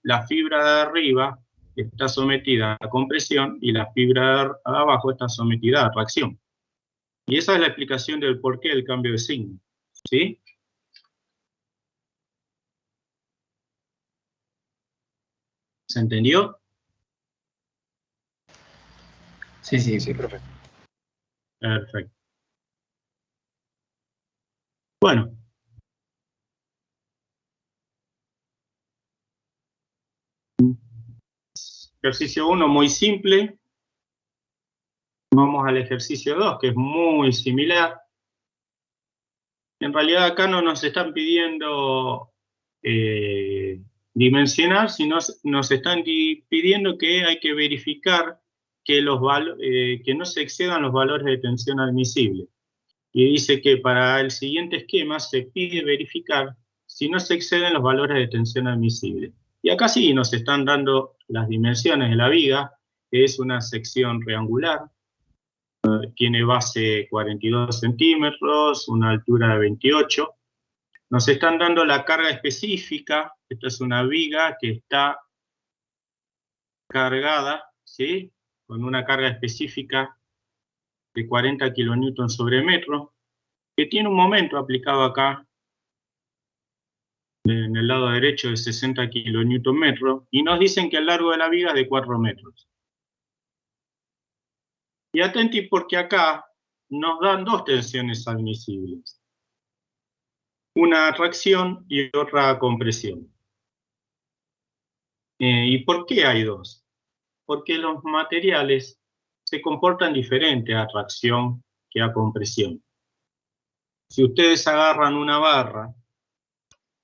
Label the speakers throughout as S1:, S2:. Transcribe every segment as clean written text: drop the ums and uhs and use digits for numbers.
S1: la fibra de arriba está sometida a compresión y la fibra de abajo está sometida a tracción. Y esa es la explicación del porqué del cambio de signo, ¿sí? ¿Se entendió?
S2: Sí, sí.
S3: Sí, profe.
S1: Perfecto. Bueno. Ejercicio 1 muy simple. Vamos al ejercicio 2, que es muy similar. En realidad acá no nos están pidiendo dimensionar, sino nos están pidiendo que hay que verificar que no se excedan los valores de tensión admisible. Y dice que para el siguiente esquema se pide verificar si no se exceden los valores de tensión admisible. Y acá sí nos están dando las dimensiones de la viga, que es una sección triangular, tiene base 42 centímetros, una altura de 28. Nos están dando la carga específica, esta es una viga que está cargada, ¿sí? Con una carga específica de 40 kilonewton sobre metro, que tiene un momento aplicado acá, en el lado derecho de 60 kilonewton metro, y nos dicen que el largo de la viga es de 4 metros. Y atenti porque acá nos dan dos tensiones admisibles. Una tracción y otra compresión. ¿Y por qué hay dos? Porque los materiales se comportan diferente a tracción que a compresión. Si ustedes agarran una barra,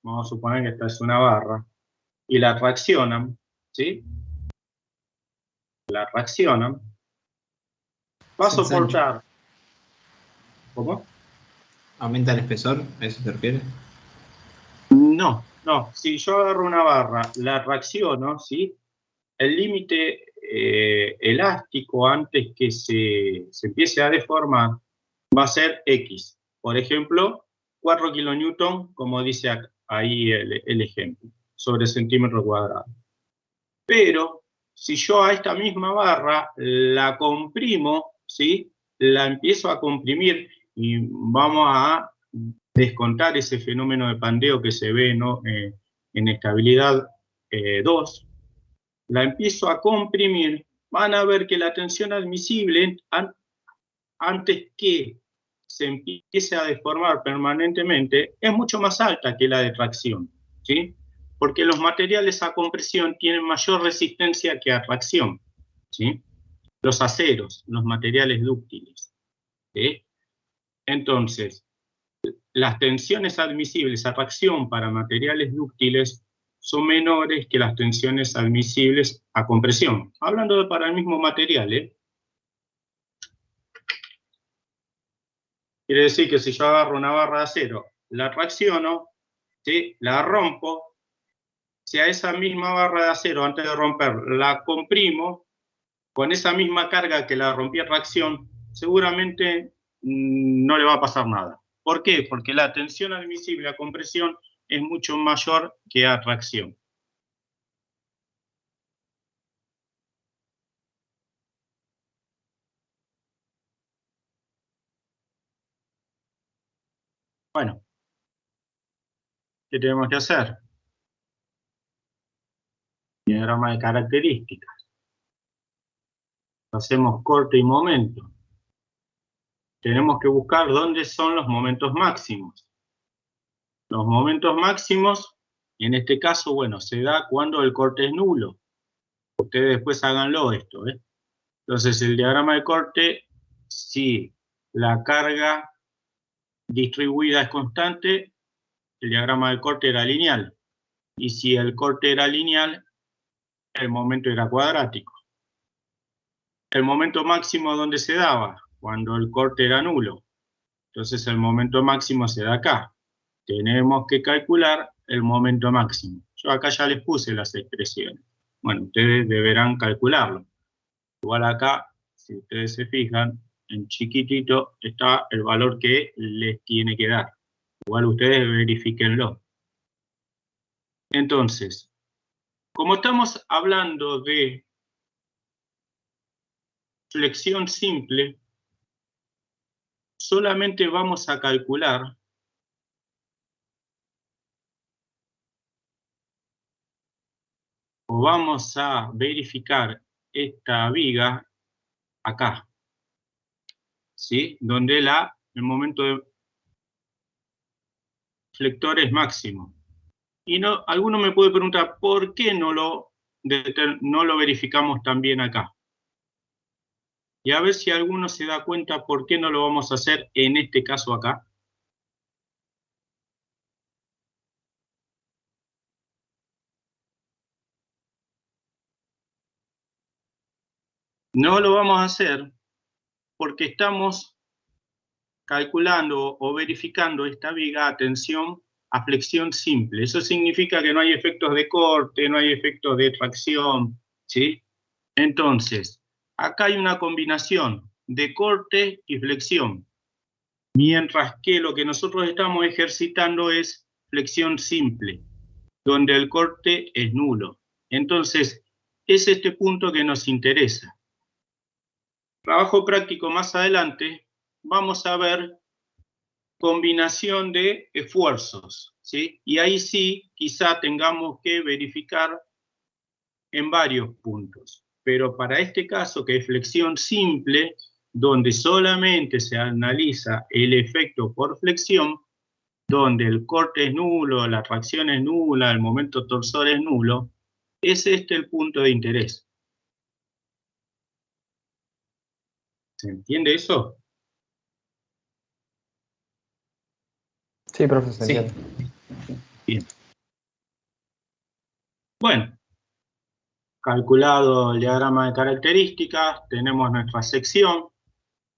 S1: vamos a suponer que esta es una barra, y la traccionan, ¿sí? La traccionan, va a soportar... ¿Cómo?
S2: ¿Aumenta el espesor? ¿A eso te refieres?
S1: No. Si yo agarro una barra, la tracciono, ¿sí? El límite elástico antes que se empiece a deformar va a ser X. Por ejemplo, 4 kilonewton, como dice ahí el ejemplo, sobre centímetro cuadrado. Pero si yo a esta misma barra la comprimo, ¿sí? La empiezo a comprimir y vamos a descontar ese fenómeno de pandeo que se ve, ¿no? En estabilidad 2, la empiezo a comprimir, van a ver que la tensión admisible, antes que se empiece a deformar permanentemente, es mucho más alta que la de tracción, ¿sí? Porque los materiales a compresión tienen mayor resistencia que a tracción, ¿sí? Los aceros, los materiales dúctiles, ¿sí? Entonces, las tensiones admisibles a tracción para materiales dúctiles son menores que las tensiones admisibles a compresión. Hablando de para el mismo material, ¿eh? Quiere decir que si yo agarro una barra de acero, la tracciono, ¿sí? La rompo, si a esa misma barra de acero, antes de romper, la comprimo, con esa misma carga que la rompí a tracción, seguramente no le va a pasar nada. ¿Por qué? Porque la tensión admisible a compresión es mucho mayor que a tracción. Bueno, ¿qué tenemos que hacer? Diagrama de características. Hacemos corte y momento. Tenemos que buscar dónde son los momentos máximos. Los momentos máximos, en este caso, bueno, se da cuando el corte es nulo. Ustedes después háganlo esto, ¿eh? Entonces, el diagrama de corte, si la carga distribuida es constante, el diagrama de corte era lineal. Y si el corte era lineal, el momento era cuadrático. El momento máximo, ¿dónde se daba? Cuando el corte era nulo. Entonces, el momento máximo se da acá. Tenemos que calcular el momento máximo. Yo acá ya les puse las expresiones. Bueno, ustedes deberán calcularlo. Igual acá, si ustedes se fijan, en chiquitito está el valor que les tiene que dar. Igual ustedes verifíquenlo. Entonces, Como estamos hablando de flexión simple, solamente vamos a calcular o vamos a verificar esta viga acá, ¿sí? Donde el momento de flector es máximo. Y alguno me puede preguntar, ¿por qué no lo verificamos también acá? Y a ver si alguno se da cuenta por qué no lo vamos a hacer en este caso acá. No lo vamos a hacer porque estamos calculando o verificando esta viga a tensión a flexión simple. Eso significa que no hay efectos de corte, no hay efectos de tracción, ¿sí? Entonces, acá hay una combinación de corte y flexión, mientras que lo que nosotros estamos ejercitando es flexión simple, donde el corte es nulo. Entonces, es este punto que nos interesa. Trabajo práctico más adelante, vamos a ver combinación de esfuerzos, ¿sí? Y ahí sí, quizá tengamos que verificar en varios puntos. Pero para este caso, que es flexión simple, donde solamente se analiza el efecto por flexión, donde el corte es nulo, la tracción es nula, el momento torsor es nulo, es este el punto de interés. ¿Se entiende eso?
S3: Sí, profe, se entiende.
S1: Bien. Bueno, calculado el diagrama de características, tenemos nuestra sección.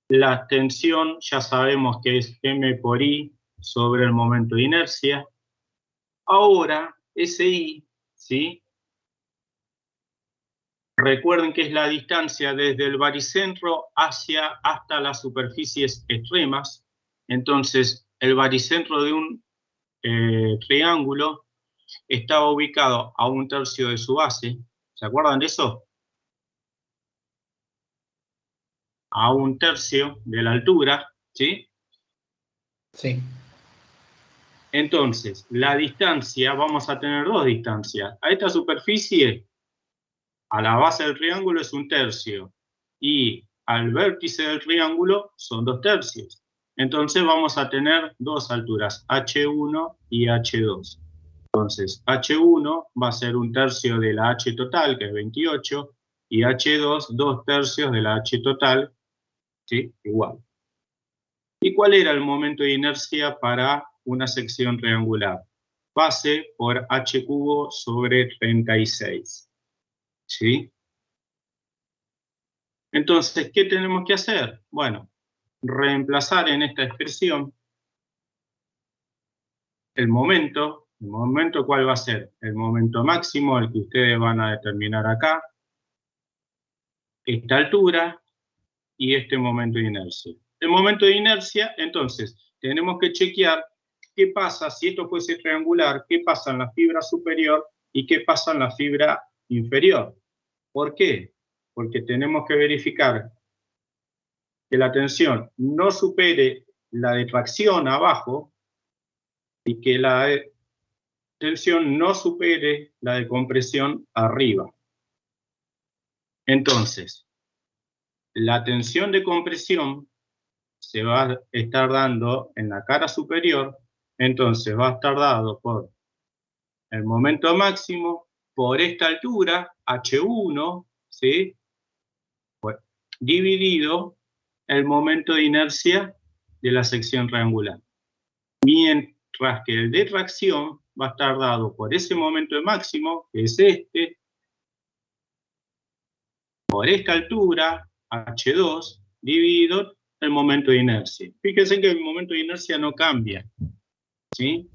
S1: La tensión ya sabemos que es M por I sobre el momento de inercia. Ahora, SI, ¿sí? Recuerden que es la distancia desde el baricentro hasta las superficies extremas. Entonces, el baricentro de un triángulo estaba ubicado a 1/3 de su base. ¿Se acuerdan de eso? A 1/3 de la altura, ¿sí?
S2: Sí.
S1: Entonces, la distancia, vamos a tener dos distancias. A esta superficie, a la base del triángulo es 1/3. Y al vértice del triángulo son 2/3. Entonces vamos a tener dos alturas, H1 y H2. Entonces, H1 va a ser 1/3 de la H total, que es 28, y H2, 2/3 de la H total, ¿sí? Igual. ¿Y cuál era el momento de inercia para una sección triangular? Base por H cubo sobre 36. ¿Sí? Entonces, ¿qué tenemos que hacer? Bueno, reemplazar en esta expresión el momento ¿cuál va a ser? El momento máximo, el que ustedes van a determinar acá, esta altura y este momento de inercia. El momento de inercia, entonces, tenemos que chequear qué pasa si esto fuese triangular, qué pasa en la fibra superior y qué pasa en la fibra inferior. ¿Por qué? Porque tenemos que verificar que la tensión no supere la de tracción abajo y que la tensión no supere la de compresión arriba. Entonces, la tensión de compresión se va a estar dando en la cara superior, entonces va a estar dado por el momento máximo, por esta altura, H1, ¿sí? Pues, dividido el momento de inercia de la sección triangular. Mientras que el de tracción va a estar dado por ese momento de máximo, que es este, por esta altura, H2, dividido el momento de inercia. Fíjense que el momento de inercia no cambia, ¿sí?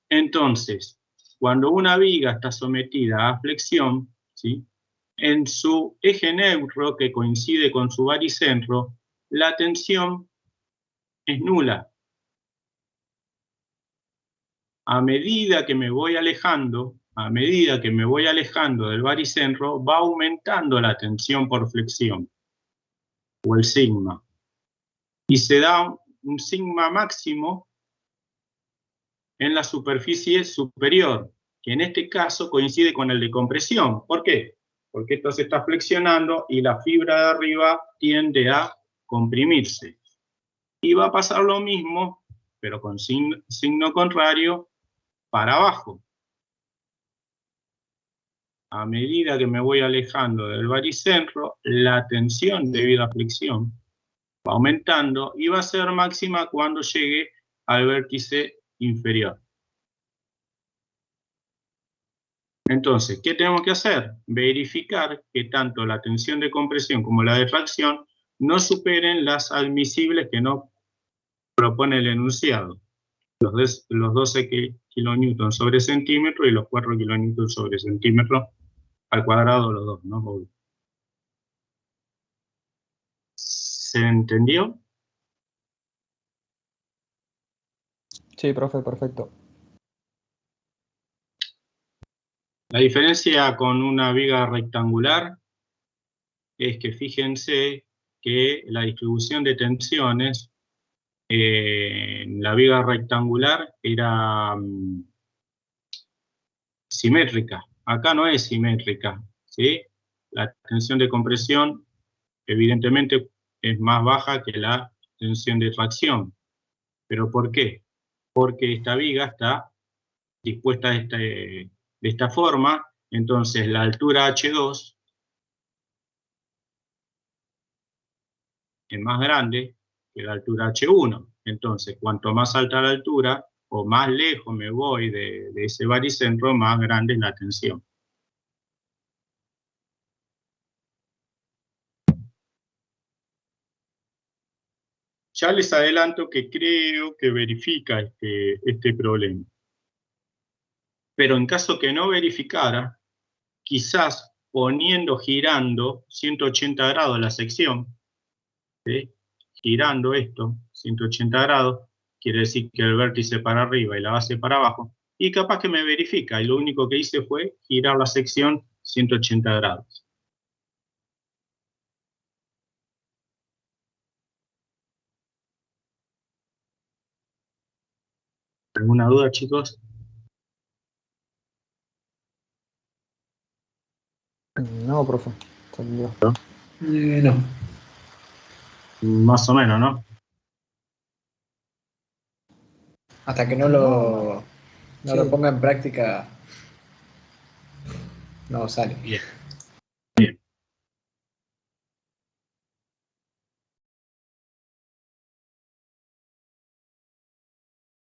S1: Entonces, cuando una viga está sometida a flexión, ¿sí? En su eje neutro, que coincide con su baricentro, la tensión es nula. A medida que me voy alejando a medida que me voy alejando del baricentro, va aumentando la tensión por flexión, o el sigma. Y se da un sigma máximo en la superficie superior, que en este caso coincide con el de compresión. ¿Por qué? Porque esto se está flexionando y la fibra de arriba tiende a comprimirse. Y va a pasar lo mismo, pero con signo contrario, para abajo. A medida que me voy alejando del baricentro, la tensión debido a flexión va aumentando y va a ser máxima cuando llegue al vértice inferior. Entonces, ¿qué tenemos que hacer? Verificar que tanto la tensión de compresión como la de tracción no superen las admisibles que nos propone el enunciado. Los 12 kilonewton sobre centímetro y los 4 kilonewton sobre centímetro al cuadrado los dos, ¿no? ¿Se entendió?
S3: Sí, profe, perfecto.
S1: La diferencia con una viga rectangular es que fíjense que la distribución de tensiones en la viga rectangular era simétrica. Acá no es simétrica, ¿sí? La tensión de compresión evidentemente es más baja que la tensión de tracción. ¿Pero por qué? Porque esta viga está dispuesta de esta forma, entonces la altura H2 es más grande que la altura H1. Entonces, cuanto más alta la altura, o más lejos me voy de ese baricentro, más grande es la tensión. Ya les adelanto que creo que verifica este problema. Pero en caso que no verificara, quizás girando 180 grados la sección, ¿sí? Girando esto 180 grados, quiere decir que el vértice para arriba y la base para abajo, y capaz que me verifica, y lo único que hice fue girar la sección 180 grados. ¿Alguna duda, chicos?
S3: No, profe. Entendido.
S2: No.
S1: Más o menos, ¿no?
S2: Hasta que no lo ponga en práctica, no sale.
S1: Bien.